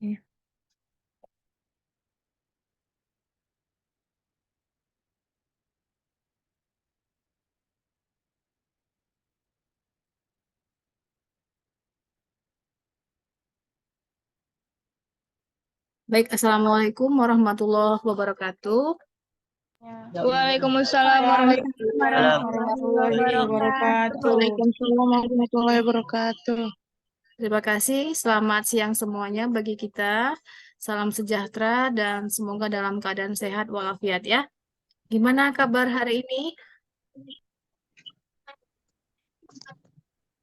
Oke. Baik, Assalamualaikum warahmatullahi wabarakatuh. Waalaikumsalam Waalaikumsalam warahmatullahi warahmatullahi wabarakatuh. wabarakatuh. Waalaikumsalam warahmatullahi wabarakatuh. Terima kasih. Selamat siang semuanya bagi kita. Salam sejahtera dan semoga dalam keadaan sehat walafiat ya. Gimana kabar hari ini?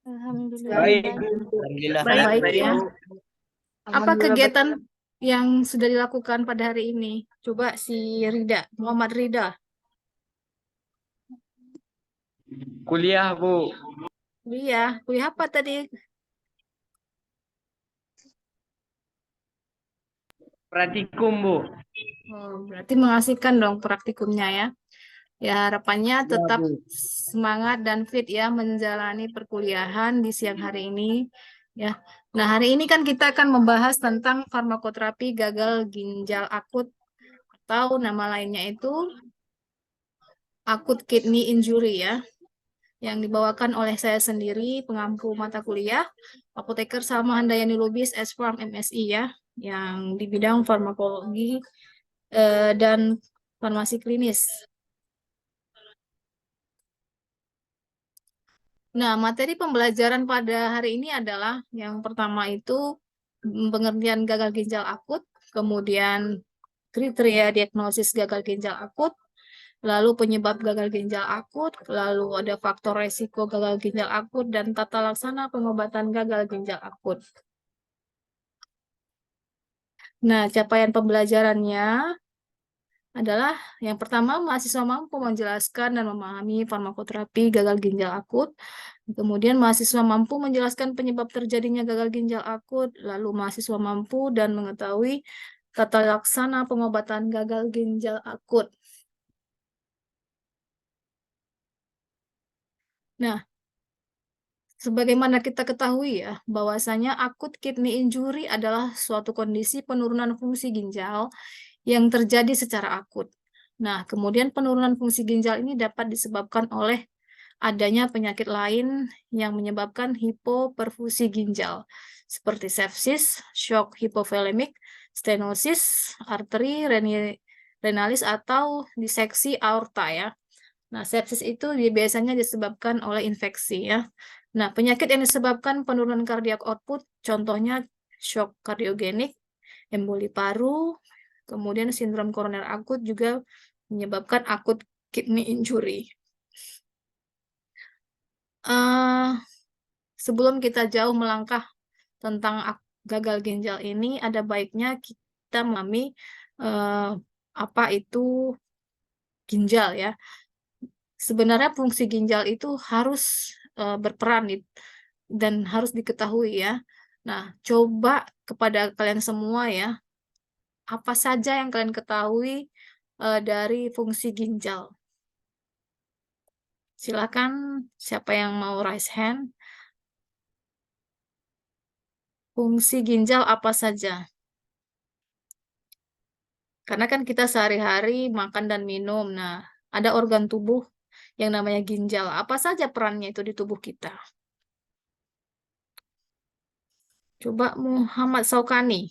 Alhamdulillah Baik, baik. Alhamdulillah. Baik ya. Apa Alhamdulillah, kegiatan yang sudah dilakukan pada hari ini? Coba si Rida, Muhammad Rida. kuliah, Bu. Kuliah apa tadi? Praktikum, Bu. Oh, berarti mengasihkan dong praktikumnya ya. Ya, harapannya Ya, tetap Bu. semangat dan fit ya menjalani perkuliahan di siang hari ini ya. Nah, hari ini kan kita akan membahas tentang farmakoterapi gagal ginjal akut atau nama lainnya itu akut kidney injury ya, yang dibawakan oleh saya sendiri, pengampu mata kuliah, apoteker Salma Handayani Lubis, S-Farm MSI ya, yang di bidang farmakologi dan farmasi klinis. Nah, materi pembelajaran pada hari ini adalah yang pertama itu pengertian gagal ginjal akut, kemudian kriteria diagnosis gagal ginjal akut, lalu penyebab gagal ginjal akut, lalu ada faktor resiko gagal ginjal akut, dan tata laksana pengobatan gagal ginjal akut. Nah, capaian pembelajarannya adalah yang pertama, mahasiswa mampu menjelaskan dan memahami farmakoterapi gagal ginjal akut. Kemudian mahasiswa mampu menjelaskan penyebab terjadinya gagal ginjal akut, lalu mahasiswa mampu dan mengetahui tata laksana pengobatan gagal ginjal akut. Nah, sebagaimana kita ketahui ya, bahwasanya akut kidney injury adalah suatu kondisi penurunan fungsi ginjal yang terjadi secara akut. Nah, kemudian penurunan fungsi ginjal ini dapat disebabkan oleh adanya penyakit lain yang menyebabkan hipoperfusi ginjal, seperti sepsis, shock hipovolemik, stenosis, arteri renalis, atau diseksi aorta ya. Nah, sepsis itu biasanya disebabkan oleh infeksi ya. Nah, penyakit yang disebabkan penurunan kardiak output, contohnya shock kardiogenik, emboli paru, kemudian sindrom koroner akut juga menyebabkan akut kidney injury. eh Sebelum kita jauh melangkah tentang gagal ginjal ini, ada baiknya kita memahami eh, apa itu ginjal ya. Sebenarnya fungsi ginjal itu harus berperan dan harus diketahui ya. Nah, coba kepada kalian semua ya, apa saja yang kalian ketahui dari fungsi ginjal? Silakan, siapa yang mau raise hand? Fungsi ginjal apa saja? Karena kan kita sehari-hari makan dan minum. Nah, ada organ tubuh yang namanya ginjal. Apa saja perannya itu di tubuh kita? Coba Muhammad Saukani.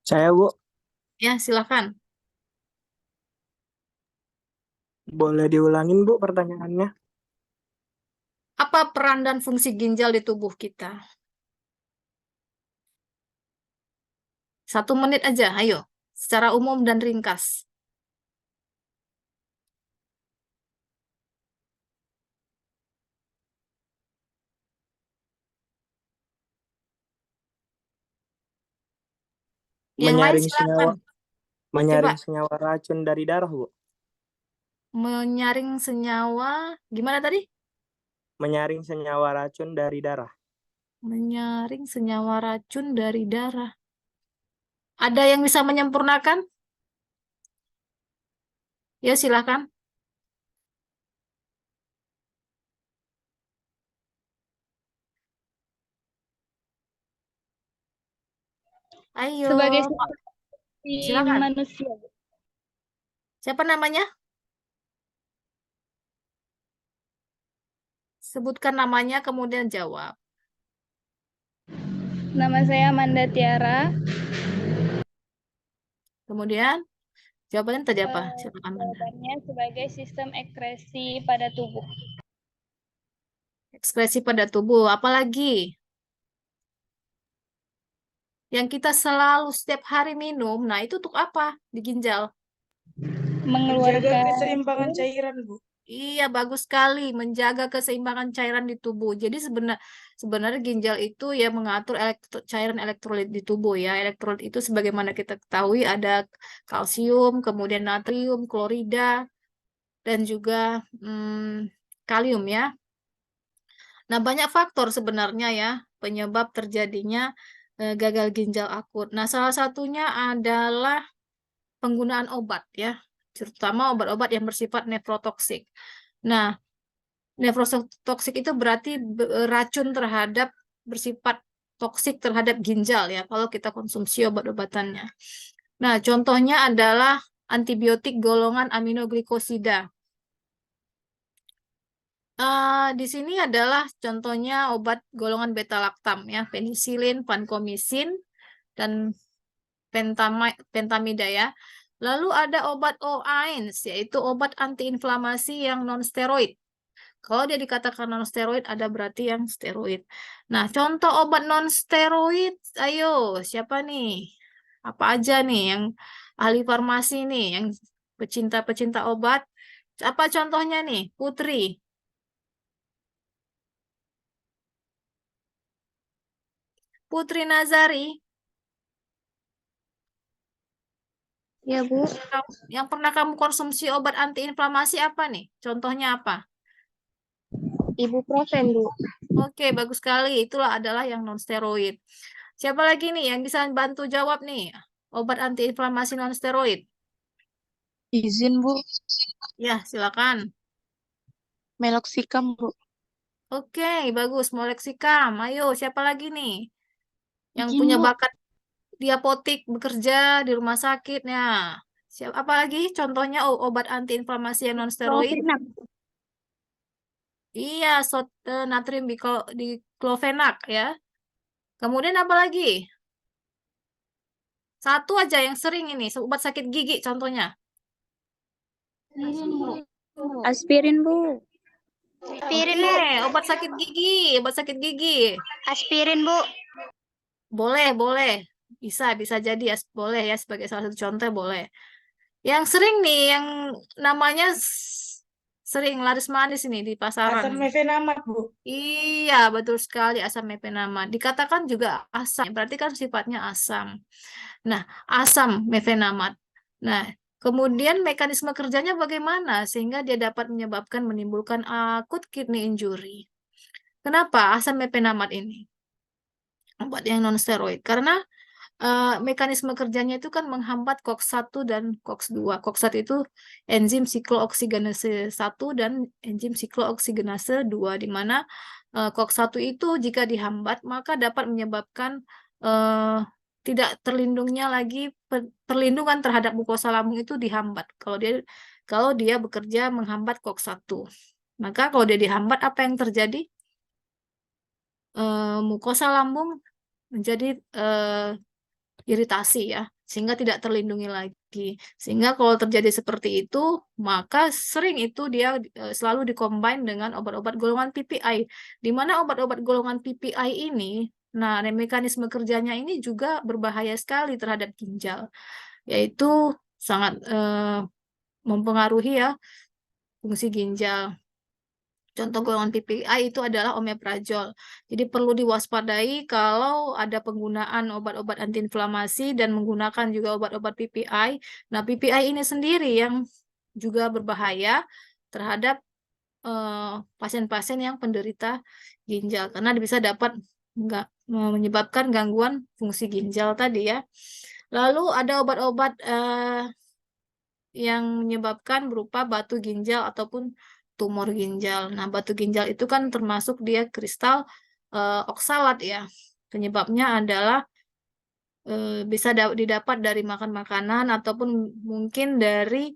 Saya, Bu, Ya, silakan. boleh diulangin, Bu, pertanyaannya? Apa peran dan fungsi ginjal di tubuh kita? 1 menit aja, ayo. Secara umum dan ringkas. Yang lain Menyaring silakan. senyawa, Coba menyaring senyawa racun dari darah, Bu. menyaring senyawa. Gimana tadi? Menyaring senyawa racun dari darah. Menyaring senyawa racun dari darah. Ada yang bisa menyempurnakan? Ya, silakan. Ayo, Sebagai si silakan. manusia. Siapa namanya? Sebutkan namanya, kemudian jawab. Nama saya Amanda Tiara. Kemudian, jawabannya tadi apa? Silakan, Amanda. Jawabannya sebagai sistem ekskresi pada tubuh. Ekspresi pada tubuh, apalagi? Yang kita selalu setiap hari minum, nah itu untuk apa di ginjal? Menjaga Mengeluarkan keseimbangan cairan, Bu. Iya, bagus sekali menjaga keseimbangan cairan di tubuh. Jadi sebenarnya ginjal itu ya mengatur cairan elektrolit di tubuh ya. Elektrolit itu sebagaimana kita ketahui ada kalsium, kemudian natrium, klorida, dan juga kalium ya. Nah, banyak faktor sebenarnya ya penyebab terjadinya gagal ginjal akut. Nah, salah satunya adalah penggunaan obat ya, terutama obat-obat yang bersifat nefrotoksik. Nah, nefrotoksik itu berarti racun terhadap bersifat toksik terhadap ginjal ya kalau kita konsumsi obat-obatannya. Nah, contohnya adalah antibiotik golongan aminoglikosida. Di sini adalah contohnya obat golongan beta-laktam ya, penisilin, vankomisin, dan pentamida ya. Lalu ada obat OAINS, yaitu obat antiinflamasi yang non-steroid. Kalau dia dikatakan non-steroid, ada berarti yang steroid. Nah, contoh obat non-steroid, ayo, siapa nih? Apa aja nih yang ahli farmasi nih, yang pecinta-pecinta obat? Apa contohnya nih? Putri. Putri Nazari, Ya, Bu. yang pernah kamu konsumsi obat antiinflamasi apa nih? Contohnya apa? Ibuprofen, Bu. Oke, bagus sekali. Itulah adalah yang non-steroid. Siapa lagi nih yang bisa bantu jawab nih? Obat antiinflamasi non-steroid. Izin, Bu. Ya, silakan. Meloxicam, Bu. Oke, bagus. Moleksikam. Ayo, siapa lagi nih? Yang Izin, punya Bu. bakat di apotik, bekerja di rumah sakit. Ya. Siapa apa lagi? Contohnya obat antiinflamasi yang non-steroid. Diclofenac. Iya, natrium diclofenac ya. Kemudian apa lagi? Satu aja yang sering ini, obat sakit gigi contohnya. Aspirin, Bu. Oke, obat sakit gigi, obat sakit gigi. Aspirin, Bu. Boleh, boleh. Bisa jadi ya, boleh ya sebagai salah satu contoh boleh. Yang sering nih, yang namanya sering laris manis ini di pasaran. Asam mefenamat, Bu. Iya, betul sekali asam mefenamat. Dikatakan juga asam, berarti kan sifatnya asam. Nah, asam mefenamat. Nah, kemudian mekanisme kerjanya bagaimana sehingga dia dapat menimbulkan akut kidney injury. Kenapa asam mefenamat ini? Obat yang non-steroid. Karena mekanisme kerjanya itu kan menghambat COX-1 dan COX-2. COX-1 itu enzim siklooksiggenase 1 dan enzim siklooksiggenase 2, di mana COX-1 itu jika dihambat maka dapat menyebabkan tidak terlindungnya lagi perlindungan terhadap mukosa lambung itu dihambat kalau dia bekerja menghambat COX-1. Maka kalau dia dihambat apa yang terjadi? Mukosa lambung menjadi iritasi ya, sehingga tidak terlindungi lagi. Sehingga kalau terjadi seperti itu, maka sering itu dia selalu dikombin dengan obat-obat golongan PPI, di mana obat-obat golongan PPI ini, nah mekanisme kerjanya ini juga berbahaya sekali terhadap ginjal, yaitu sangat mempengaruhi ya fungsi ginjal. Contoh golongan PPI itu adalah omeprazol. Jadi perlu diwaspadai kalau ada penggunaan obat-obat antiinflamasi dan menggunakan juga obat-obat PPI. Nah, PPI ini sendiri yang juga berbahaya terhadap pasien-pasien yang penderita ginjal karena bisa dapat menyebabkan gangguan fungsi ginjal tadi ya. Lalu ada obat-obat yang menyebabkan berupa batu ginjal ataupun tumor ginjal. Nah, batu ginjal itu kan termasuk dia kristal oksalat ya. Penyebabnya adalah bisa didapat dari makan makanan ataupun mungkin dari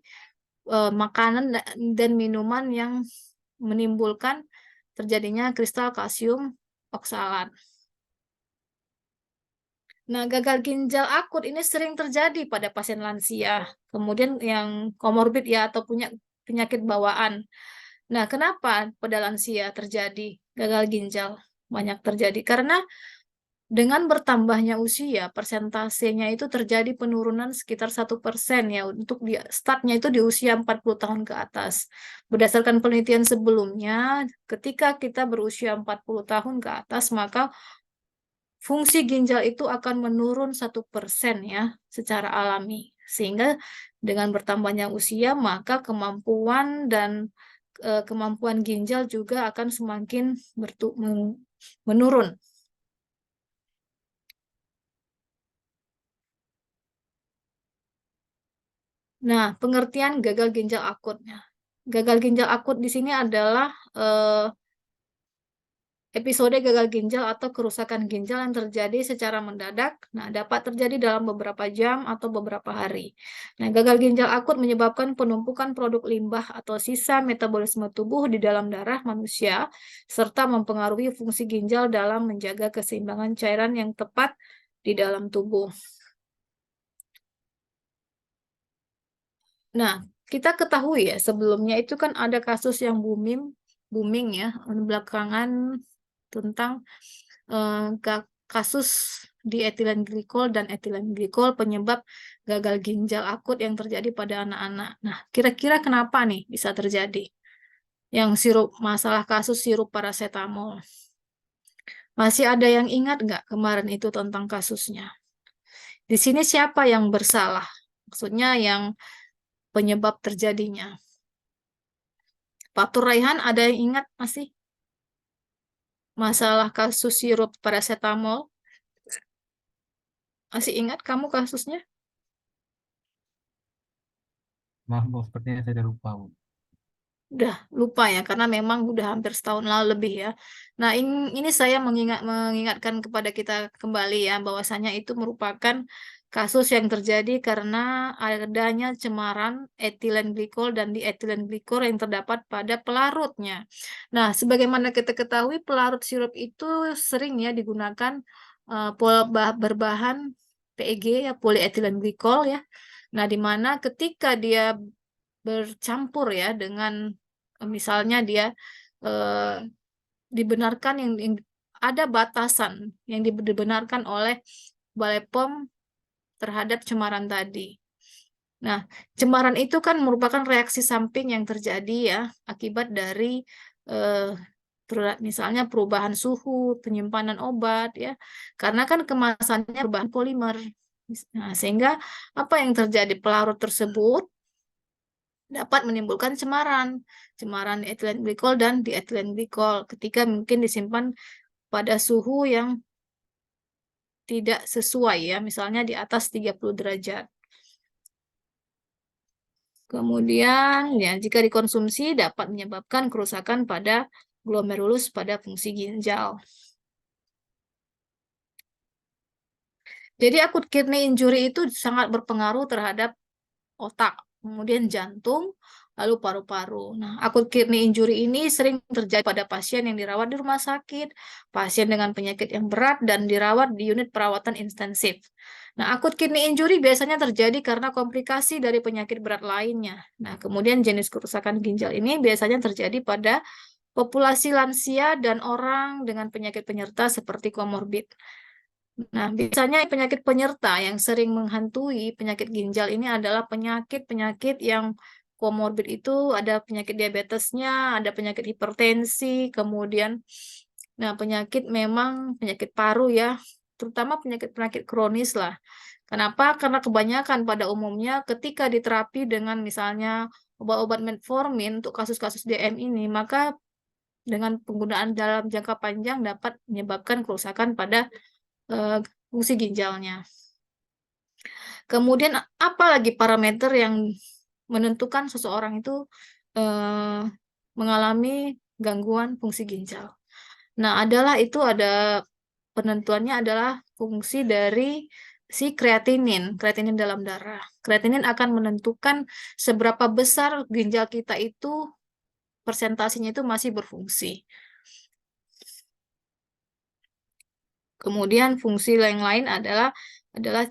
makanan dan minuman yang menimbulkan terjadinya kristal kalsium oksalat. Nah, gagal ginjal akut ini sering terjadi pada pasien lansia, kemudian yang komorbid ya atau punya penyakit bawaan. Nah, kenapa pada lansia terjadi gagal ginjal banyak terjadi? Karena dengan bertambahnya usia, persentasenya itu terjadi penurunan sekitar 1% ya untuk di startnya itu di usia 40 tahun ke atas. Berdasarkan penelitian sebelumnya, ketika kita berusia 40 tahun ke atas, maka fungsi ginjal itu akan menurun 1% ya secara alami. Sehingga dengan bertambahnya usia, maka kemampuan ginjal juga akan semakin menurun. Nah, pengertian gagal ginjal akutnya. Gagal ginjal akut di sini adalah episode gagal ginjal atau kerusakan ginjal yang terjadi secara mendadak. Nah, dapat terjadi dalam beberapa jam atau beberapa hari. Nah, gagal ginjal akut menyebabkan penumpukan produk limbah atau sisa metabolisme tubuh di dalam darah manusia, serta mempengaruhi fungsi ginjal dalam menjaga keseimbangan cairan yang tepat di dalam tubuh. Nah, kita ketahui ya, sebelumnya itu kan ada kasus yang booming ya, belakangan tentang kasus dietilen glikol dan etilen glikol penyebab gagal ginjal akut yang terjadi pada anak-anak. Nah, kira-kira kenapa nih bisa terjadi? Yang masalah kasus sirup paracetamol. Masih ada yang ingat nggak kemarin itu tentang kasusnya? Di sini siapa yang bersalah? Maksudnya yang penyebab terjadinya. Pak Turaihan ada yang ingat masih? Masalah kasus sirup paracetamol? Masih ingat kamu kasusnya? Maaf Bu, sepertinya saya lupa Bu. Udah lupa ya, karena memang udah hampir setahun lalu lebih ya. Nah, ini saya mengingatkan kepada kita kembali ya, bahwasanya itu merupakan kasus yang terjadi karena adanya cemaran etilen glikol dan dietilen glikol yang terdapat pada pelarutnya. Nah, sebagaimana kita ketahui, pelarut sirup itu sering ya digunakan berbahan PEG ya, polyethylene glycol ya. Nah, di mana ketika dia bercampur ya dengan misalnya dia eh, dibenarkan yang ada batasan yang dibenarkan oleh Balai POM terhadap cemaran tadi. Nah, cemaran itu kan merupakan reaksi samping yang terjadi ya akibat dari eh, misalnya perubahan suhu, penyimpanan obat ya. Karena kan kemasannya berbahan polimer. Nah, sehingga apa yang terjadi? Pelarut tersebut dapat menimbulkan cemaran etilen glikol dan dietilen glikol ketika mungkin disimpan pada suhu yang tidak sesuai ya, misalnya di atas 30 derajat. Kemudian ya jika dikonsumsi dapat menyebabkan kerusakan pada glomerulus pada fungsi ginjal. Jadi akut kidney injury itu sangat berpengaruh terhadap otak, kemudian jantung, lalu paru-paru. Nah, akut kidney injury ini sering terjadi pada pasien yang dirawat di rumah sakit, pasien dengan penyakit yang berat, dan dirawat di unit perawatan intensif. Nah, akut kidney injury biasanya terjadi karena komplikasi dari penyakit berat lainnya. Nah, kemudian jenis kerusakan ginjal ini biasanya terjadi pada populasi lansia dan orang dengan penyakit penyerta seperti komorbid. Nah, biasanya penyakit penyerta yang sering menghantui penyakit ginjal ini adalah penyakit-penyakit yang komorbid itu ada penyakit diabetesnya, ada penyakit hipertensi, kemudian penyakit memang penyakit paru ya, terutama penyakit-penyakit kronis lah. Kenapa? Karena kebanyakan pada umumnya ketika diterapi dengan misalnya obat-obat metformin untuk kasus-kasus DM ini, maka dengan penggunaan dalam jangka panjang dapat menyebabkan kerusakan pada fungsi ginjalnya. Kemudian apa lagi parameter yang menentukan seseorang itu mengalami gangguan fungsi ginjal? Nah, ada penentuannya adalah fungsi dari si kreatinin dalam darah. Kreatinin akan menentukan seberapa besar ginjal kita itu persentasinya itu masih berfungsi. Kemudian fungsi yang lain adalah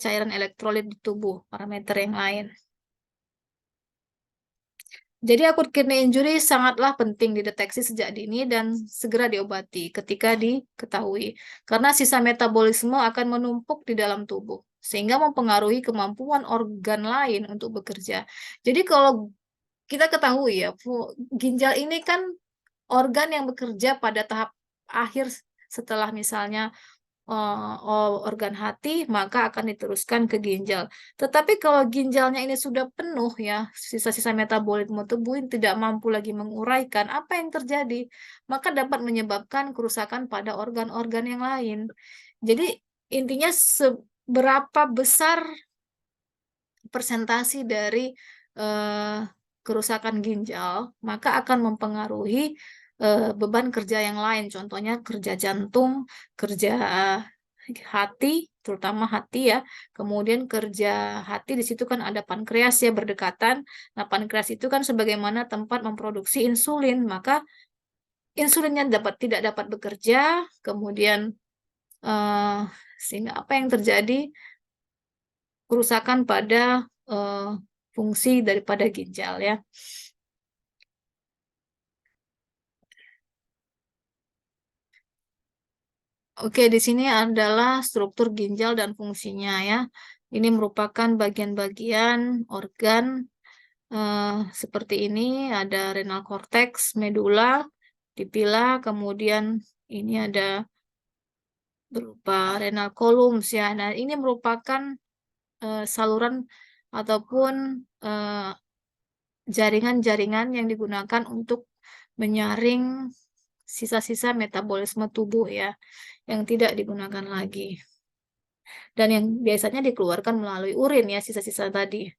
cairan elektrolit di tubuh, parameter yang lain. Jadi akut kidney injury sangatlah penting dideteksi sejak dini dan segera diobati ketika diketahui. Karena sisa metabolisme akan menumpuk di dalam tubuh, sehingga mempengaruhi kemampuan organ lain untuk bekerja. Jadi kalau kita ketahui ya, ginjal ini kan organ yang bekerja pada tahap akhir setelah misalnya organ hati, maka akan diteruskan ke ginjal. Tetapi kalau ginjalnya ini sudah penuh ya, sisa-sisa metabolisme tubuh tidak mampu lagi menguraikan, apa yang terjadi? Maka dapat menyebabkan kerusakan pada organ-organ yang lain. Jadi intinya seberapa besar persentasi dari kerusakan ginjal, maka akan mempengaruhi beban kerja yang lain, contohnya kerja jantung, kerja hati, terutama hati ya. Kemudian kerja hati di situ kan ada pankreas ya berdekatan. Nah, pankreas itu kan sebagaimana tempat memproduksi insulin, maka insulinnya tidak dapat bekerja, kemudian sehingga apa yang terjadi? Kerusakan pada fungsi daripada ginjal ya. Oke, di sini adalah struktur ginjal dan fungsinya ya. Ini merupakan bagian-bagian organ seperti ini. Ada renal cortex, medula, pipila, kemudian ini ada berupa renal columns ya. Nah, ini merupakan saluran ataupun jaringan-jaringan yang digunakan untuk menyaring sisa-sisa metabolisme tubuh ya, yang tidak digunakan lagi. Dan yang biasanya dikeluarkan melalui urin ya, sisa-sisa tadi.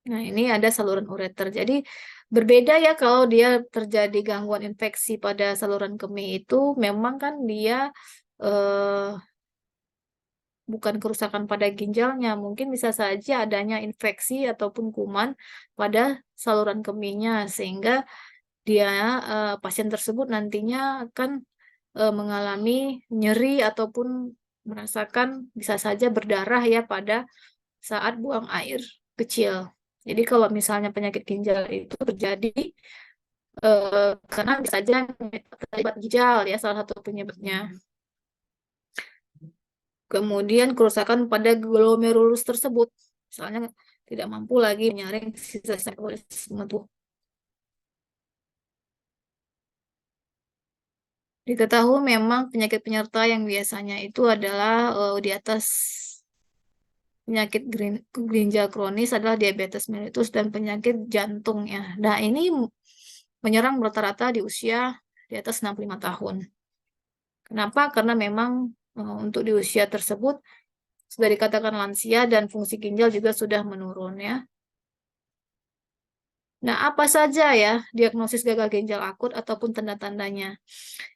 Nah, ini ada saluran ureter. Jadi berbeda ya kalau dia terjadi gangguan infeksi pada saluran kemih itu, memang kan dia bukan kerusakan pada ginjalnya, mungkin bisa saja adanya infeksi ataupun kuman pada saluran kemihnya, sehingga dia pasien tersebut nantinya akan mengalami nyeri ataupun merasakan bisa saja berdarah ya pada saat buang air kecil. Jadi kalau misalnya penyakit ginjal itu terjadi karena bisa saja terlibat ginjal ya salah satu penyebabnya. Kemudian kerusakan pada glomerulus tersebut, misalnya tidak mampu lagi menyaring sisa-sisa metabolisme tubuh. Diketahui memang penyakit penyerta yang biasanya itu adalah di atas penyakit ginjal kronis adalah diabetes mellitus dan penyakit jantung ya. Nah, ini menyerang rata-rata di usia di atas 65 tahun. Kenapa? Karena memang untuk di usia tersebut sudah dikatakan lansia dan fungsi ginjal juga sudah menurun ya. Nah, apa saja ya diagnosis gagal ginjal akut ataupun tanda-tandanya?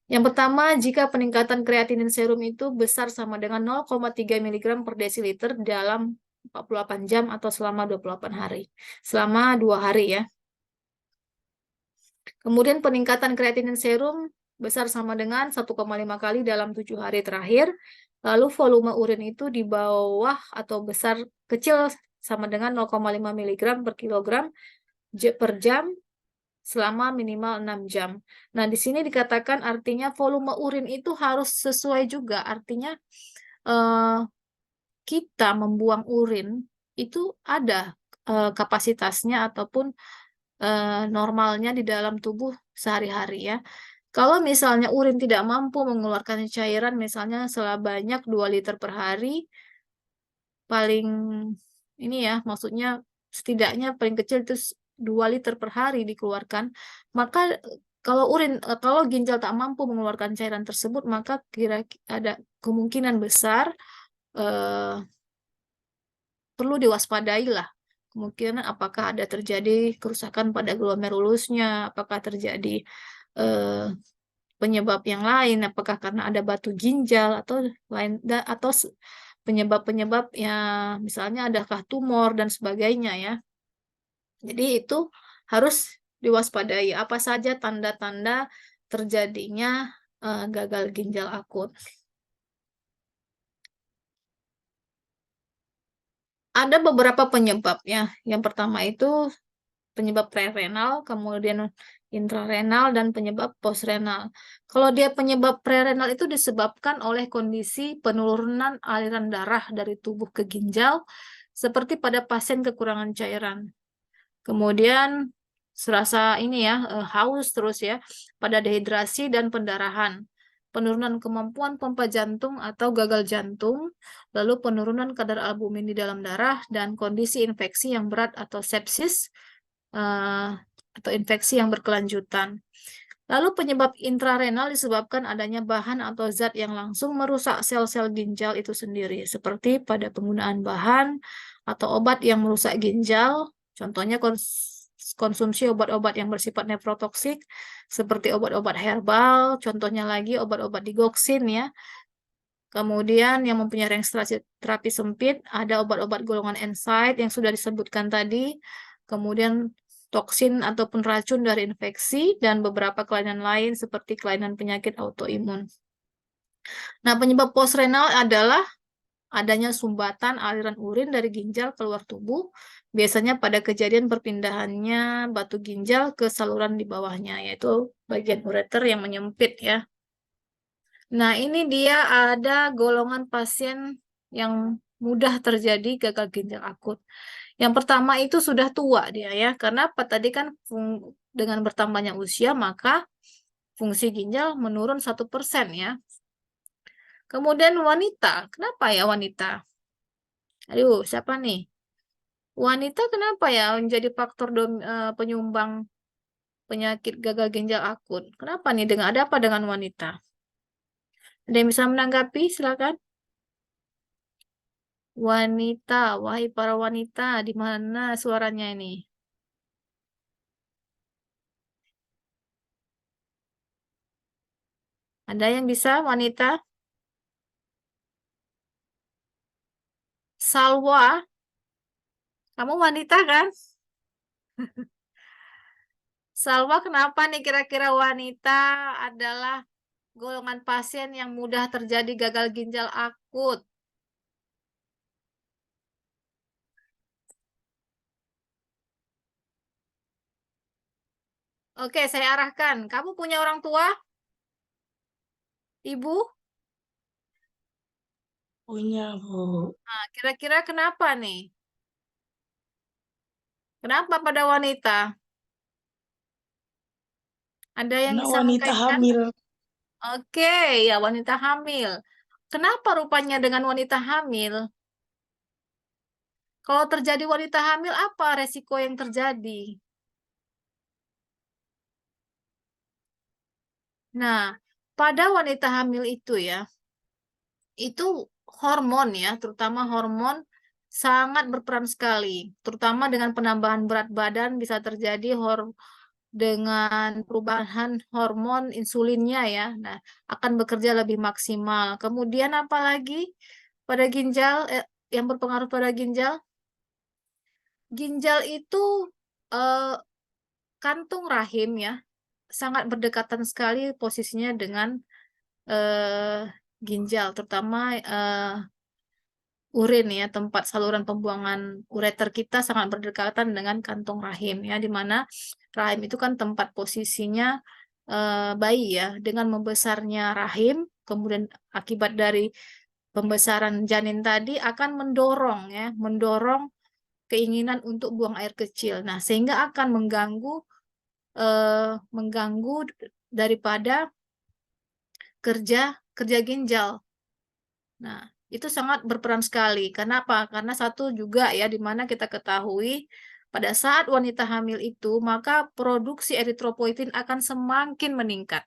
Yang pertama, jika peningkatan kreatinin serum itu besar sama dengan 0,3 mg per desiliter dalam 48 jam atau selama 28 hari. Selama 2 hari ya. Kemudian peningkatan kreatinin serum besar sama dengan 1,5 kali dalam 7 hari terakhir. Lalu volume urin itu di bawah atau besar kecil sama dengan 0,5 mg per kilogram per jam selama minimal 6 jam. Nah, di sini dikatakan artinya volume urin itu harus sesuai juga. Artinya kita membuang urin itu ada kapasitasnya ataupun normalnya di dalam tubuh sehari-hari ya. Kalau misalnya urin tidak mampu mengeluarkan cairan misalnya sebanyak 2 liter per hari, paling ini ya, maksudnya setidaknya paling kecil itu 2 liter per hari dikeluarkan, maka kalau ginjal tak mampu mengeluarkan cairan tersebut, maka kira ada kemungkinan besar perlu diwaspadai lah kemungkinan apakah ada terjadi kerusakan pada glomerulusnya, apakah terjadi penyebab yang lain, apakah karena ada batu ginjal atau lain atau penyebab-penyebab ya misalnya adakah tumor dan sebagainya ya. Jadi itu harus diwaspadai apa saja tanda-tanda terjadinya gagal ginjal akut. Ada beberapa penyebabnya. Yang pertama itu penyebab prerenal, kemudian intrarenal, dan penyebab postrenal. Kalau dia penyebab prerenal itu disebabkan oleh kondisi penurunan aliran darah dari tubuh ke ginjal, seperti pada pasien kekurangan cairan. Kemudian serasa ini ya, haus terus ya, pada dehidrasi dan pendarahan. Penurunan kemampuan pompa jantung atau gagal jantung, lalu penurunan kadar albumin di dalam darah, dan kondisi infeksi yang berat atau sepsis, atau infeksi yang berkelanjutan. Lalu penyebab intrarenal disebabkan adanya bahan atau zat yang langsung merusak sel-sel ginjal itu sendiri, seperti pada penggunaan bahan atau obat yang merusak ginjal, contohnya konsumsi obat-obat yang bersifat nefrotoksik, seperti obat-obat herbal, contohnya lagi obat-obat digoxin ya. Kemudian yang mempunyai range terapi sempit, ada obat-obat golongan NSAID yang sudah disebutkan tadi, kemudian toksin ataupun racun dari infeksi, dan beberapa kelainan lain seperti kelainan penyakit autoimun. Nah, penyebab postrenal adalah adanya sumbatan aliran urin dari ginjal keluar tubuh, biasanya pada kejadian perpindahannya batu ginjal ke saluran di bawahnya, yaitu bagian ureter yang menyempit ya. Nah, ini dia ada golongan pasien yang mudah terjadi gagal ginjal akut. Yang pertama itu sudah tua dia ya, karena apa tadi kan dengan bertambahnya usia maka fungsi ginjal menurun 1% ya. Kemudian wanita, kenapa ya wanita? Aduh, siapa nih? Wanita kenapa ya menjadi faktor penyumbang penyakit gagal ginjal akut? Kenapa nih? Ada apa dengan wanita? Ada yang bisa menanggapi? Silakan. Wanita, wahai para wanita, di mana suaranya ini? Ada yang bisa wanita? Salwa, kamu wanita kan? Salwa, kenapa nih kira-kira wanita adalah golongan pasien yang mudah terjadi gagal ginjal akut? Oke, saya arahkan. Kamu punya orang tua? Ibu? Punya, Bu. Nah, kira-kira kenapa nih? Kenapa pada wanita? Ada yang Karena bisa wanita mengkaitkan? hamil. Oke, ya wanita hamil. Kenapa rupanya dengan wanita hamil? Kalau terjadi wanita hamil, apa resiko yang terjadi? Nah, pada wanita hamil itu ya, itu hormon ya, terutama hormon sangat berperan sekali, terutama dengan penambahan berat badan bisa terjadi dengan perubahan hormon insulinnya ya. Nah, akan bekerja lebih maksimal. Kemudian apalagi pada ginjal yang berpengaruh pada ginjal? Ginjal itu eh, kantung rahim ya, sangat berdekatan sekali posisinya dengan ginjal, terutama urin ya, tempat saluran pembuangan ureter kita sangat berdekatan dengan kantong rahim ya, di mana rahim itu kan tempat posisinya bayi ya. Dengan membesarnya rahim, kemudian akibat dari pembesaran janin tadi akan mendorong keinginan untuk buang air kecil. Nah, sehingga akan mengganggu daripada kerja ginjal. Nah, itu sangat berperan sekali. Kenapa? Karena satu juga ya, di mana kita ketahui pada saat wanita hamil itu, maka produksi eritropoietin akan semakin meningkat.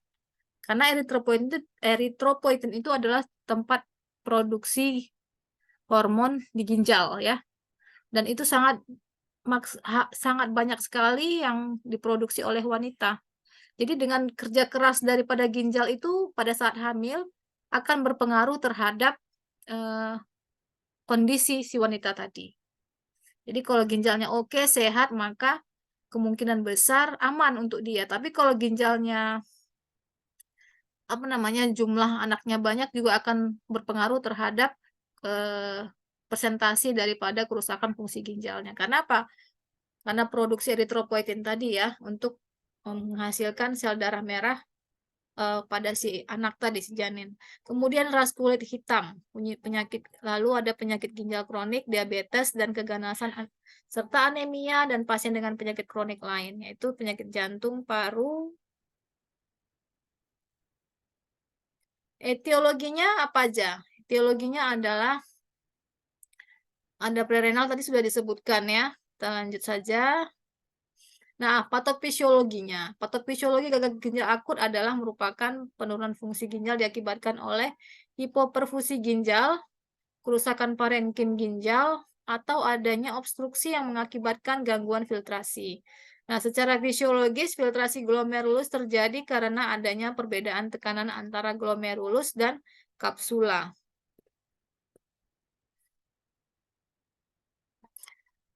Karena eritropoietin itu adalah tempat produksi hormon di ginjal ya. Dan itu sangat banyak sekali yang diproduksi oleh wanita. Jadi dengan kerja keras daripada ginjal itu pada saat hamil akan berpengaruh terhadap kondisi si wanita tadi. Jadi kalau ginjalnya oke, sehat, maka kemungkinan besar aman untuk dia. Tapi kalau ginjalnya jumlah anaknya banyak juga akan berpengaruh terhadap presentasi daripada kerusakan fungsi ginjalnya. Karena apa? Karena produksi eritropoietin tadi ya untuk menghasilkan sel darah merah pada si anak tadi, si janin. Kemudian ras kulit hitam, penyakit, lalu ada penyakit ginjal kronik, diabetes dan keganasan serta anemia dan pasien dengan penyakit kronik lain, yaitu penyakit jantung, paru. Etiologinya apa aja? Etiologinya adalah ada prerenal tadi sudah disebutkan ya. Kita lanjut saja. Nah, patofisiologinya. Patofisiologi gagal ginjal akut adalah merupakan penurunan fungsi ginjal diakibatkan oleh hipoperfusi ginjal, kerusakan parenkim ginjal, atau adanya obstruksi yang mengakibatkan gangguan filtrasi. Nah, secara fisiologis, filtrasi glomerulus terjadi karena adanya perbedaan tekanan antara glomerulus dan kapsula.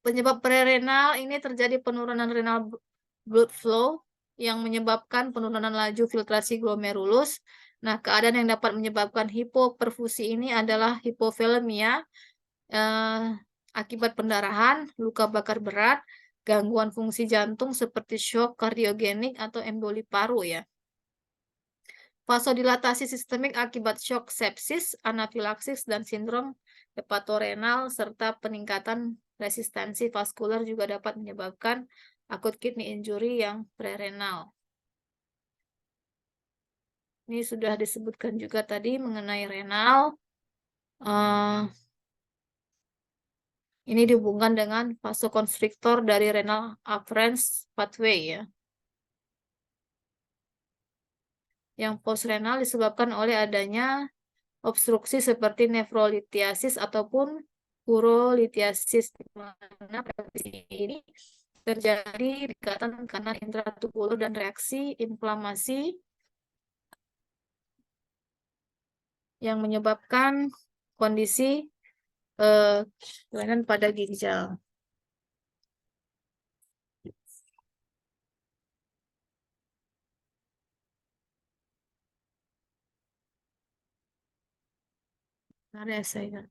Penyebab prerenal ini terjadi penurunan renal blood flow yang menyebabkan penurunan laju filtrasi glomerulus. Nah, keadaan yang dapat menyebabkan hipoperfusi ini adalah hipovolemia, akibat pendarahan, luka bakar berat, gangguan fungsi jantung seperti shock kardiogenik atau emboli paru ya. Vasodilatasi sistemik akibat shock sepsis, anafilaksis, dan sindrom hepatorenal, serta peningkatan resistensi vaskular juga dapat menyebabkan akut kidney injury yang prerenal. Ini sudah disebutkan juga tadi mengenai renal. Ini dihubungkan dengan vasokonstriktor dari renal afferents pathway ya. Yang postrenal disebabkan oleh adanya obstruksi seperti nefrolitiasis ataupun urolitiasis, di mana ini terjadi ikatan kanan intratubular dan reaksi inflamasi yang menyebabkan kondisi kelainan pada ginjal. Mari saya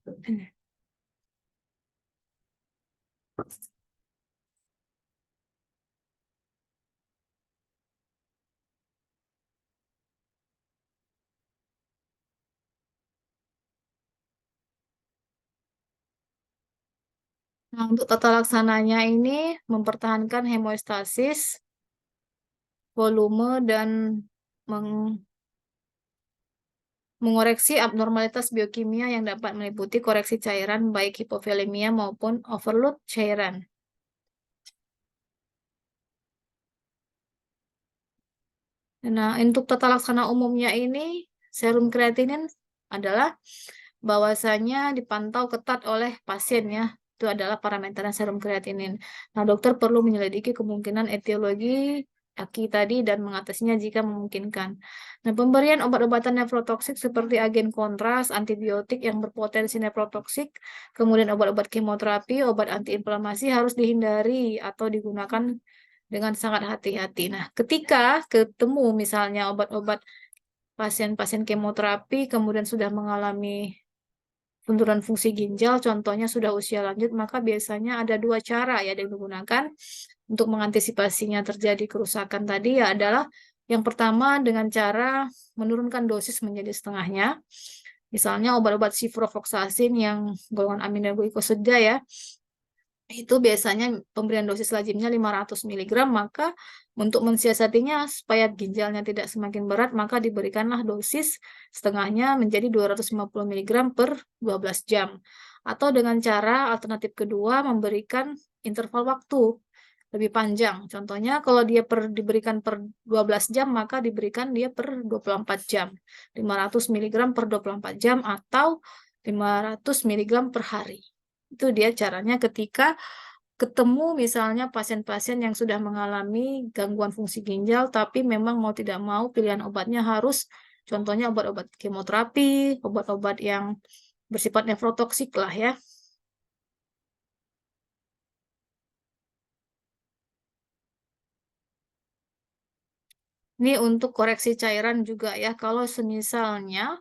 Nah, untuk tata laksananya ini mempertahankan hemostasis, volume, dan mengoreksi abnormalitas biokimia yang dapat meliputi koreksi cairan baik hipovolemia maupun overload cairan. Nah, untuk tata laksana umumnya ini serum kreatinin adalah bahwasanya dipantau ketat oleh pasien ya. Itu adalah parameter serum kreatinin. Nah, dokter perlu menyelidiki kemungkinan etiologi aki tadi dan mengatasinya jika memungkinkan. Nah, pemberian obat-obatan nefrotoksik seperti agen kontras, antibiotik yang berpotensi nefrotoksik, kemudian obat-obat kemoterapi, obat antiinflamasi harus dihindari atau digunakan dengan sangat hati-hati. Nah, ketika ketemu misalnya obat-obat pasien-pasien kemoterapi kemudian sudah mengalami penurunan fungsi ginjal, contohnya sudah usia lanjut, maka biasanya ada dua cara ya yang digunakan untuk mengantisipasinya terjadi kerusakan tadi ya adalah yang pertama dengan cara menurunkan dosis menjadi setengahnya. Misalnya obat-obat ciprofloxacin yang golongan aminoglukosa ya, itu biasanya pemberian dosis lazimnya 500 mg, maka untuk mensiasatinya supaya ginjalnya tidak semakin berat, maka diberikanlah dosis setengahnya menjadi 250 mg per 12 jam. Atau dengan cara alternatif kedua, memberikan interval waktu lebih panjang. Contohnya kalau dia diberikan per 12 jam, maka diberikan dia per 24 jam. 500 mg per 24 jam atau 500 mg per hari. Itu dia caranya ketika ketemu misalnya pasien-pasien yang sudah mengalami gangguan fungsi ginjal, tapi memang mau tidak mau pilihan obatnya harus, contohnya obat-obat kemoterapi, obat-obat yang bersifat nefrotoksik lah ya. Ini untuk koreksi cairan juga ya, kalau semisalnya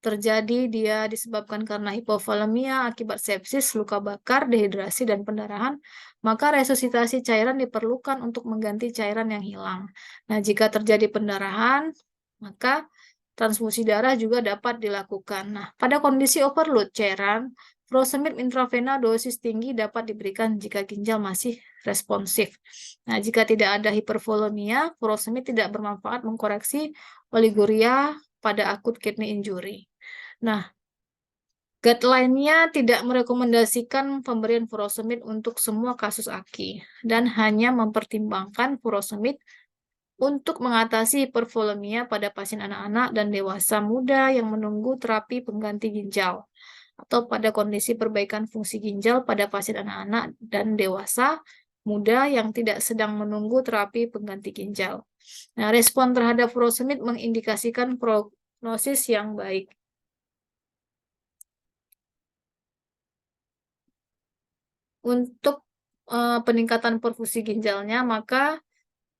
terjadi dia disebabkan karena hipovolemia akibat sepsis, luka bakar, dehidrasi, dan pendarahan, maka resusitasi cairan diperlukan untuk mengganti cairan yang hilang. Nah, jika terjadi pendarahan, maka transfusi darah juga dapat dilakukan. Nah, pada kondisi overload cairan, furosemid intravena dosis tinggi dapat diberikan jika ginjal masih responsif. Nah, jika tidak ada hipervolemia, furosemid tidak bermanfaat mengkoreksi oliguria pada akut kidney injury. Nah, guideline-nya tidak merekomendasikan pemberian furosemid untuk semua kasus AKI dan hanya mempertimbangkan furosemid untuk mengatasi hipervolemia pada pasien anak-anak dan dewasa muda yang menunggu terapi pengganti ginjal atau pada kondisi perbaikan fungsi ginjal pada pasien anak-anak dan dewasa muda yang tidak sedang menunggu terapi pengganti ginjal. Nah, respon terhadap furosemid mengindikasikan prognosis yang baik. Untuk peningkatan perfusi ginjalnya, maka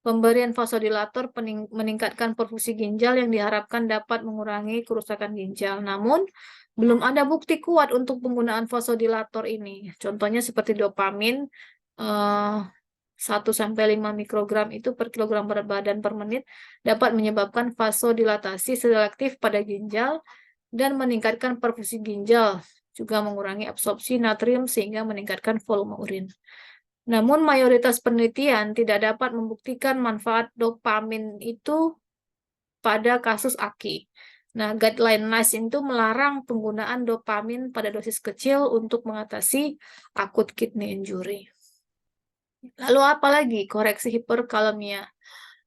pemberian vasodilator meningkatkan perfusi ginjal yang diharapkan dapat mengurangi kerusakan ginjal. Namun, belum ada bukti kuat untuk penggunaan vasodilator ini. Contohnya seperti dopamin 1-5 mikrogram itu per kilogram berat badan per menit dapat menyebabkan vasodilatasi selektif pada ginjal dan meningkatkan perfusi ginjal, juga mengurangi absorpsi natrium sehingga meningkatkan volume urin. Namun mayoritas penelitian tidak dapat membuktikan manfaat dopamin itu pada kasus AKI. Nah, guideline NICE itu melarang penggunaan dopamin pada dosis kecil untuk mengatasi akut kidney injury. Lalu apa lagi? Koreksi hiperkalemia.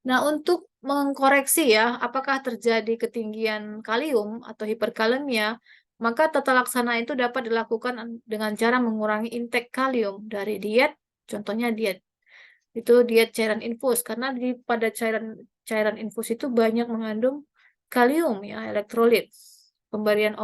Nah, untuk mengkoreksi ya, apakah terjadi ketinggian kalium atau hiperkalemia, maka tata laksana itu dapat dilakukan dengan cara mengurangi intake kalium dari diet, contohnya diet. Itu diet cairan infus, karena pada cairan infus itu banyak mengandung kalium ya, elektrolit. Pemberian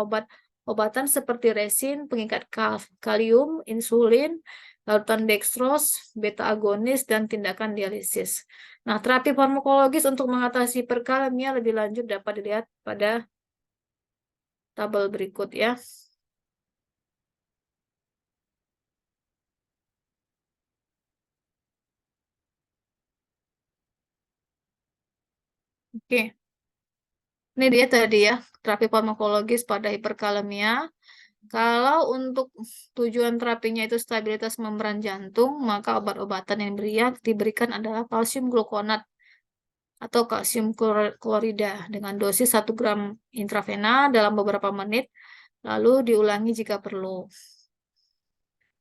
obatan seperti resin, pengikat kalium, insulin, larutan dextrose, beta agonis, dan tindakan dialisis. Nah, terapi farmakologis untuk mengatasi hiperkalemia lebih lanjut dapat dilihat pada tabel berikut ya. Oke. Ini dia tadi ya, terapi farmakologis pada hiperkalemia. Kalau untuk tujuan terapinya itu stabilitas membran jantung, maka obat-obatan yang diberikan adalah kalsium glukonat atau kalsium klorida dengan dosis 1 gram intravena dalam beberapa menit, lalu diulangi jika perlu.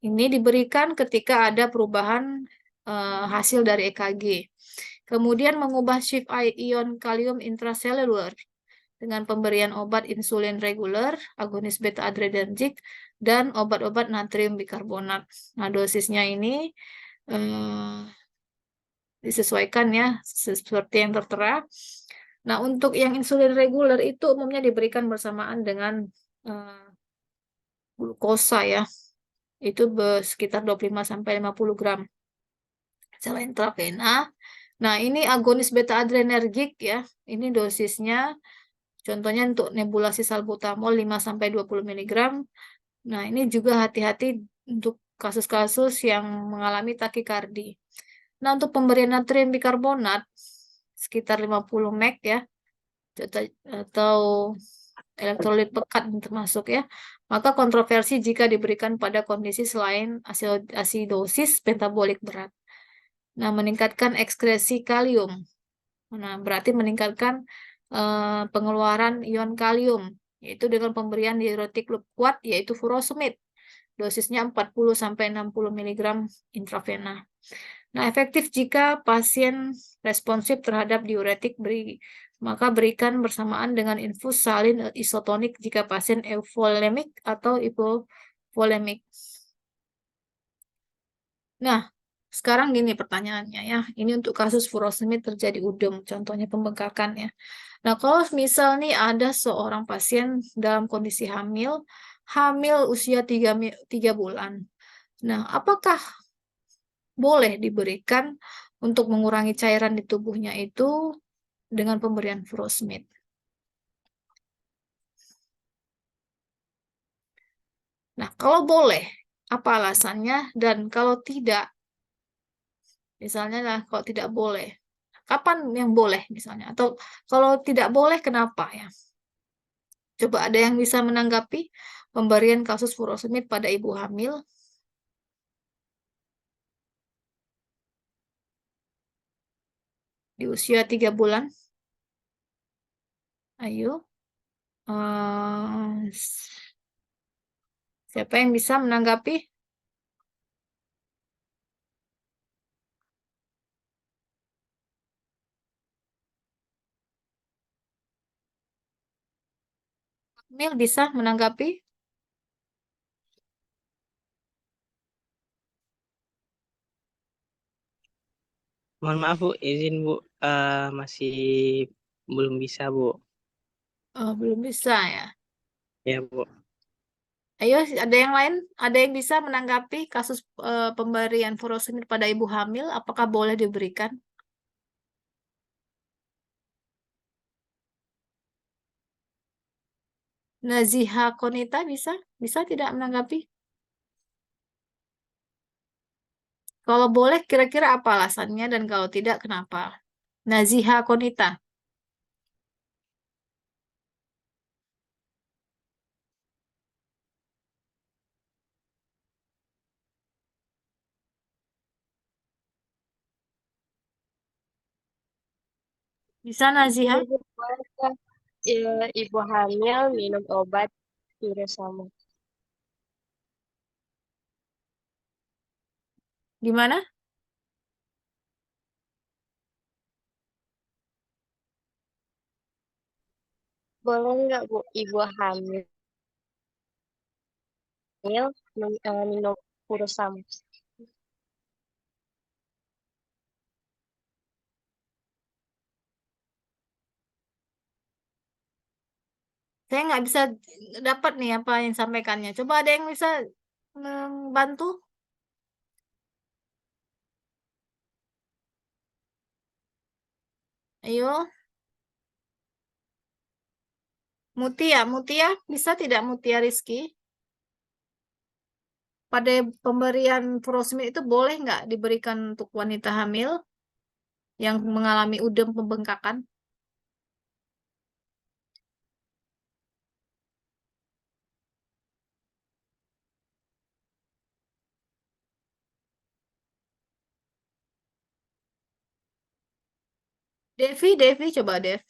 Ini diberikan ketika ada perubahan hasil dari EKG. Kemudian mengubah shift ion kalium intraseluler dengan pemberian obat insulin reguler, agonis beta adrenergik, dan obat-obat natrium bikarbonat. Nah, dosisnya ini disesuaikan ya, seperti yang tertera. Nah, untuk yang insulin reguler itu umumnya diberikan bersamaan dengan glukosa ya. Itu sekitar 25-50 gram secara intravena. Nah, ini agonis beta adrenergik ya. Ini dosisnya contohnya untuk nebulasi salbutamol 5-20 mg. Nah, ini juga hati-hati untuk kasus-kasus yang mengalami takikardi. Nah, untuk pemberian natrium bikarbonat sekitar 50 mg ya, atau elektrolit pekat termasuk ya. Maka kontroversi jika diberikan pada kondisi selain asidosis metabolik berat. Nah, meningkatkan ekskresi kalium. Nah, berarti meningkatkan pengeluaran ion kalium, yaitu dengan pemberian diuretik kuat, yaitu furosemid. Dosisnya 40-60 mg intravena. Nah, efektif jika pasien responsif terhadap diuretik, maka berikan bersamaan dengan infus salin isotonik jika pasien euvolemik atau hipovolemik. Nah, sekarang gini pertanyaannya ya. Ini untuk kasus furosemid terjadi udem, contohnya pembengkakan ya. Nah, kalau misal nih ada seorang pasien dalam kondisi hamil usia 3 bulan. Nah, apakah boleh diberikan untuk mengurangi cairan di tubuhnya itu dengan pemberian furosemid? Nah, kalau boleh, apa alasannya? Dan kalau tidak, misalnya lah, kalau tidak boleh, kapan yang boleh misalnya? Atau kalau tidak boleh, kenapa ya? Coba ada yang bisa menanggapi pemberian kasus furosemid pada ibu hamil di usia 3 bulan? Ayo. Siapa yang bisa menanggapi? Mil bisa menanggapi? Mohon maaf Bu, izin Bu, masih belum bisa Bu. Oh, belum bisa ya. Ya Bu. Ayo, ada yang lain? Ada yang bisa menanggapi kasus pemberian furosemid pada ibu hamil? Apakah boleh diberikan? Naziha Konita bisa? Bisa tidak menanggapi? Kalau boleh, kira-kira apa alasannya? Dan kalau tidak, kenapa? Naziha Konita. Bisa Naziha? Ibu hamil minum obat Furosemid. Gimana? Boleh nggak Bu, ibu hamil minum Furosemid? Saya nggak bisa dapat nih apa yang disampaikannya. Coba ada yang bisa membantu? Ayo, Mutia, bisa tidak Mutia Rizky? Pada pemberian furosemid itu boleh nggak diberikan untuk wanita hamil yang mengalami udem pembengkakan? Devi, coba Dev.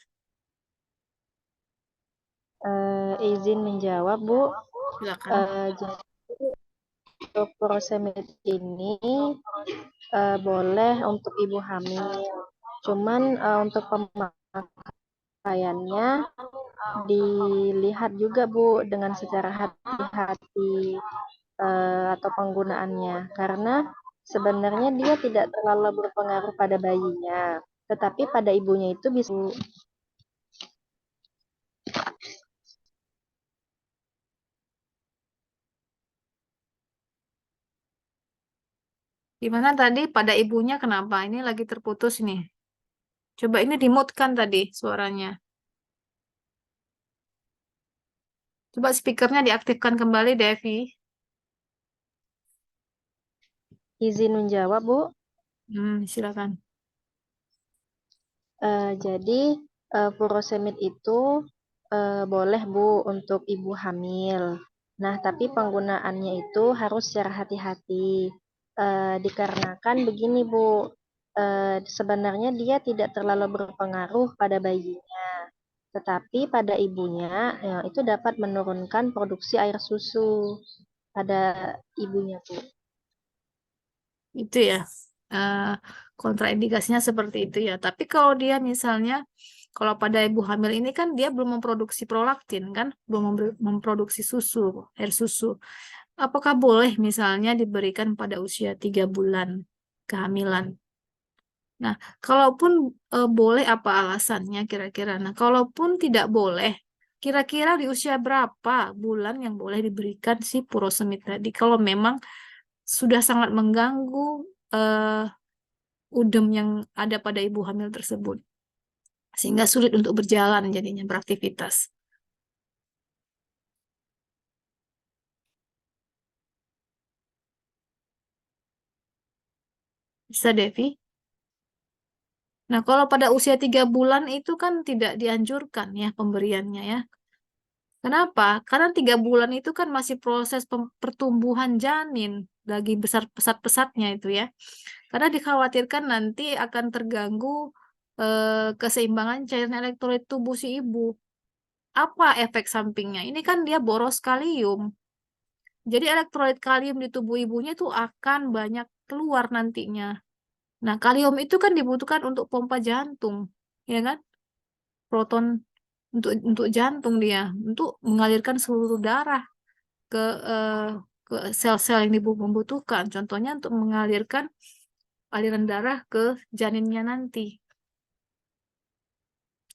Izin menjawab Bu. Silakan. Jadi untuk furosemid ini boleh untuk ibu hamil. Cuman untuk pemakaiannya dilihat juga Bu dengan secara hati-hati atau penggunaannya, karena sebenarnya dia tidak terlalu berpengaruh pada bayinya, tetapi pada ibunya itu bisa. Gimana tadi pada ibunya kenapa? Ini lagi terputus nih. Coba ini dimute-kan tadi suaranya. Coba speakernya diaktifkan kembali, Devi. Izin menjawab Bu. Silakan. Jadi furosemid itu boleh Bu untuk ibu hamil. Nah, tapi penggunaannya itu harus secara hati-hati. Dikarenakan begini Bu, sebenarnya dia tidak terlalu berpengaruh pada bayinya, tetapi pada ibunya itu dapat menurunkan produksi air susu pada ibunya Bu. Itu ya. Kontraindikasinya seperti itu ya. Tapi kalau dia misalnya, kalau pada ibu hamil ini kan dia belum memproduksi prolaktin kan, belum memproduksi susu, air susu. apakah boleh misalnya diberikan pada usia 3 bulan kehamilan? Nah, kalaupun boleh apa alasannya kira-kira? Nah, kalaupun tidak boleh, kira-kira di usia berapa bulan yang boleh diberikan si furosemid tadi? Kalau memang sudah sangat mengganggu udem yang ada pada ibu hamil tersebut, sehingga sulit untuk berjalan jadinya beraktivitas. Bisa, Devi? Nah, kalau pada usia 3 bulan itu kan tidak dianjurkan ya pemberiannya ya. Kenapa? Karena 3 bulan itu kan masih proses pertumbuhan janin, lagi besar pesat-pesatnya itu ya. Karena dikhawatirkan nanti akan terganggu keseimbangan cairan elektrolit tubuh si ibu. Apa efek sampingnya? Ini kan dia boros kalium. Jadi elektrolit kalium di tubuh ibunya itu akan banyak keluar nantinya. Nah, kalium itu kan dibutuhkan untuk pompa jantung, ya kan? Proton untuk jantung dia, untuk mengalirkan seluruh darah ke eh, ke sel-sel yang membutuhkan. Contohnya untuk mengalirkan aliran darah ke janinnya nanti.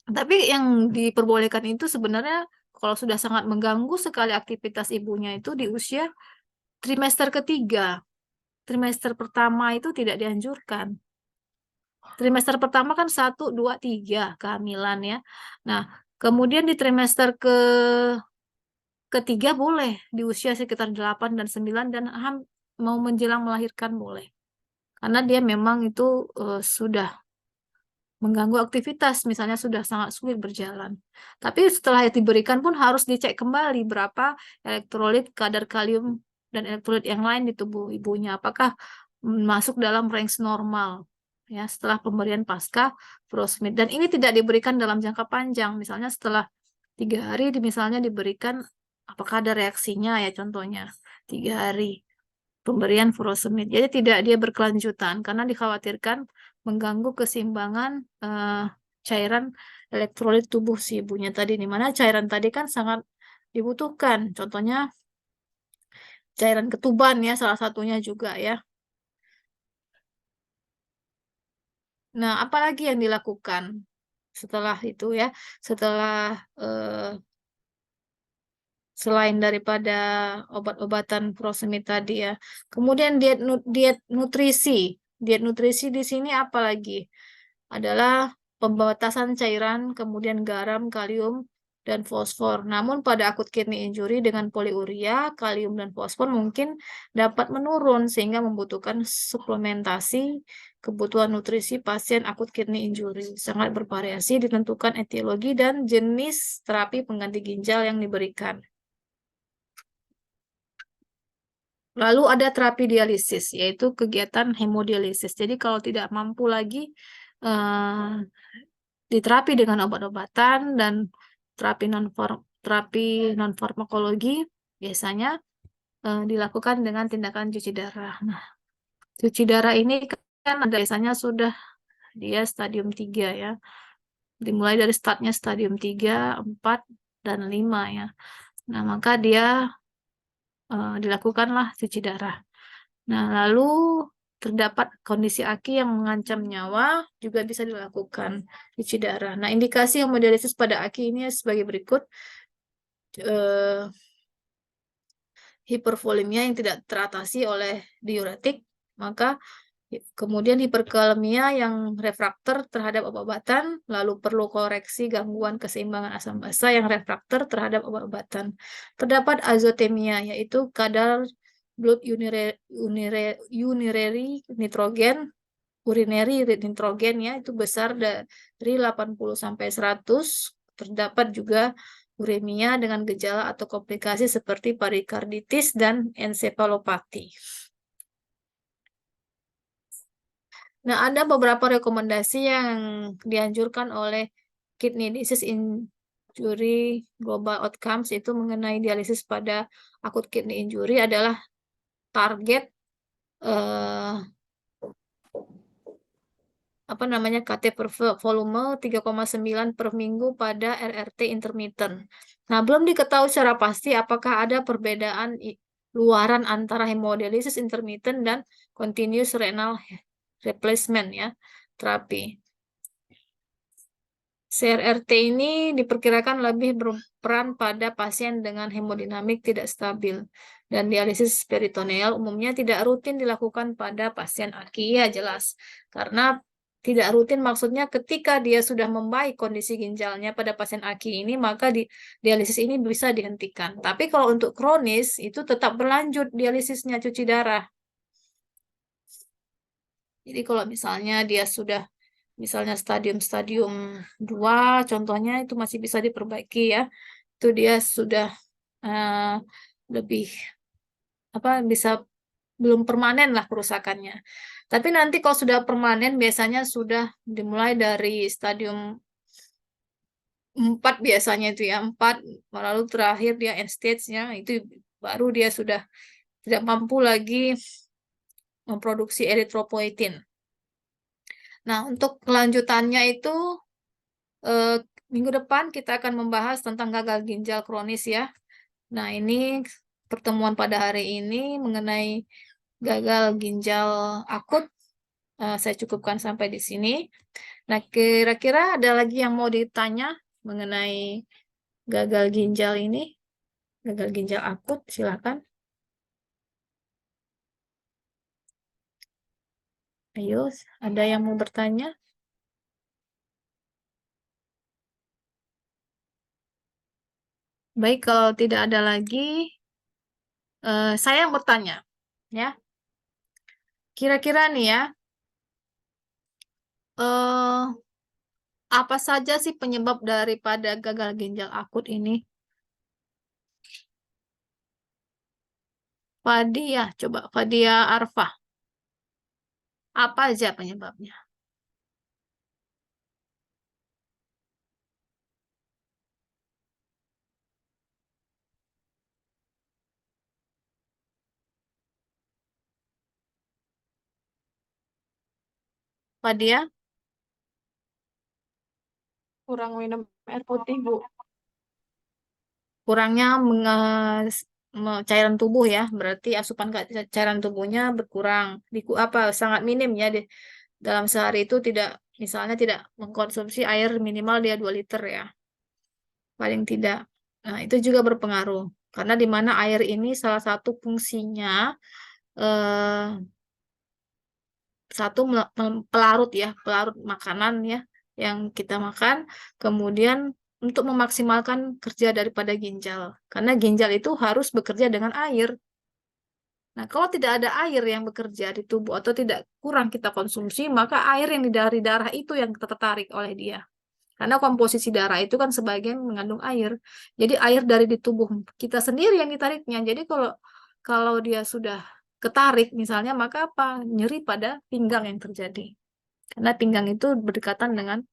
Tapi yang diperbolehkan itu sebenarnya kalau sudah sangat mengganggu sekali aktivitas ibunya itu di usia trimester ketiga. Trimester pertama itu tidak dianjurkan. Trimester pertama kan 1, 2, 3 kehamilan ya. Nah, kemudian di trimester ketiga boleh di usia sekitar 8 dan 9 dan mau menjelang melahirkan boleh. Karena dia memang itu sudah mengganggu aktivitas, misalnya sudah sangat sulit berjalan. Tapi setelah diberikan pun harus dicek kembali berapa elektrolit, kadar kalium, dan elektrolit yang lain di tubuh ibunya. Apakah masuk dalam range normal ya setelah pemberian pasca furosemid. Dan ini tidak diberikan dalam jangka panjang. Misalnya setelah 3 hari misalnya diberikan, apakah ada reaksinya ya contohnya 3 hari pemberian furosemid. Jadi tidak dia berkelanjutan karena dikhawatirkan mengganggu keseimbangan cairan elektrolit tubuh si ibunya tadi. Di mana cairan tadi kan sangat dibutuhkan. Contohnya cairan ketuban ya salah satunya juga ya. Nah, apalagi yang dilakukan setelah itu ya, setelah selain daripada obat-obatan furosemid tadi ya. Kemudian diet nutrisi. Diet nutrisi di sini apalagi? Adalah pembatasan cairan, kemudian garam, kalium, dan fosfor. Namun pada akut kidney injury dengan poliuria, kalium dan fosfor mungkin dapat menurun sehingga membutuhkan suplementasi kebutuhan nutrisi pasien akut kidney injury. Sangat bervariasi ditentukan etiologi dan jenis terapi pengganti ginjal yang diberikan. Lalu ada terapi dialisis, yaitu kegiatan hemodialisis. Jadi kalau tidak mampu lagi diterapi dengan obat-obatan dan terapi non farmakologi biasanya dilakukan dengan tindakan cuci darah. Nah, cuci darah ini kan biasanya sudah dia stadium 3 ya. Dimulai dari startnya stadium 3, 4, dan 5 ya. Nah, maka dia dilakukanlah cuci darah. Nah, lalu terdapat kondisi aki yang mengancam nyawa juga bisa dilakukan cuci darah. Nah, indikasi hemodialisis pada aki ini sebagai berikut. Hipervolemia yang tidak teratasi oleh diuretik, maka kemudian hiperkalemia yang refraktor terhadap obat-obatan, lalu perlu koreksi gangguan keseimbangan asam basa yang refraktor terhadap obat-obatan. Terdapat azotemia, yaitu kadar blood urinary nitrogen ya, itu besar dari 80 sampai 100. Terdapat juga uremia dengan gejala atau komplikasi seperti perikarditis dan ensefalopati. Nah, ada beberapa rekomendasi yang dianjurkan oleh Kidney Disease Injury Global Outcomes itu mengenai dialisis pada akut kidney injury adalah target KT per volume 3,9 per minggu pada RRT intermittent. Nah, belum diketahui secara pasti apakah ada perbedaan luaran antara hemodialisis intermittent dan continuous renal replacement ya, terapi. CRRT ini diperkirakan lebih berperan pada pasien dengan hemodinamik tidak stabil dan dialisis peritoneal umumnya tidak rutin dilakukan pada pasien AKI, ya jelas. Karena tidak rutin maksudnya ketika dia sudah membaik kondisi ginjalnya pada pasien AKI ini, maka dialisis ini bisa dihentikan. Tapi kalau untuk kronis itu tetap berlanjut dialisisnya, cuci darah. Jadi kalau misalnya dia sudah stadium 2 contohnya itu masih bisa diperbaiki ya. Itu dia sudah lebih bisa belum permanen lah kerusakannya. Tapi nanti kalau sudah permanen biasanya sudah dimulai dari stadium 4 biasanya itu ya, 4 lalu terakhir dia end stage-nya itu baru dia sudah tidak mampu lagi memproduksi eritropoietin. Nah, untuk kelanjutannya itu minggu depan kita akan membahas tentang gagal ginjal kronis ya. Nah, ini pertemuan pada hari ini mengenai gagal ginjal akut. Saya cukupkan sampai di sini. Nah, kira-kira ada lagi yang mau ditanya mengenai gagal ginjal ini? Gagal ginjal akut, silakan. Ayo, ada yang mau bertanya? Baik, kalau tidak ada lagi, saya yang bertanya, ya. Kira-kira nih ya, apa saja sih penyebab daripada gagal ginjal akut ini? Fadia, coba Fadia Arfa. Apa aja penyebabnya? Fadia? Kurang minum air putih, Bu. Kurangnya cairan tubuh ya, berarti asupan cairan tubuhnya berkurang, sangat minim ya, dalam sehari itu misalnya tidak mengkonsumsi air minimal dia 2 liter ya, paling tidak. Nah, itu juga berpengaruh, karena di mana air ini salah satu fungsinya eh, satu pelarut ya, pelarut makanan ya yang kita makan, kemudian untuk memaksimalkan kerja daripada ginjal, karena ginjal itu harus bekerja dengan air. Nah, kalau tidak ada air yang bekerja di tubuh atau tidak kurang kita konsumsi, maka air yang dari darah itu yang tertarik oleh dia. Karena komposisi darah itu kan sebagian mengandung air. Jadi air dari di tubuh kita sendiri yang ditariknya. Jadi kalau dia sudah ketarik misalnya, maka apa? Nyeri pada pinggang yang terjadi. Karena pinggang itu berdekatan dengan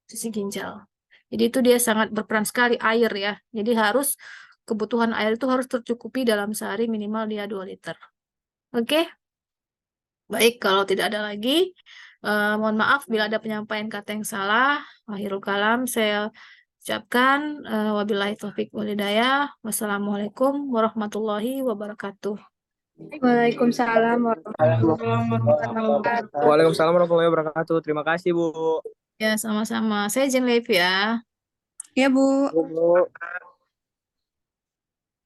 sisi ginjal. Jadi itu dia sangat berperan sekali air ya. Jadi kebutuhan air itu harus tercukupi dalam sehari minimal dia 2 liter. Oke? Baik, kalau tidak ada lagi, mohon maaf bila ada penyampaian kata yang salah. Akhirul kalam saya ucapkan wabillahi taufik walhidayah. Wassalamualaikum warahmatullahi wabarakatuh. Waalaikumsalam warahmatullahi wabarakatuh. Waalaikumsalam warahmatullahi wabarakatuh. Terima kasih, Bu. Ya, sama-sama. Saya Jen Levi ya. Ya, Bu. Bu.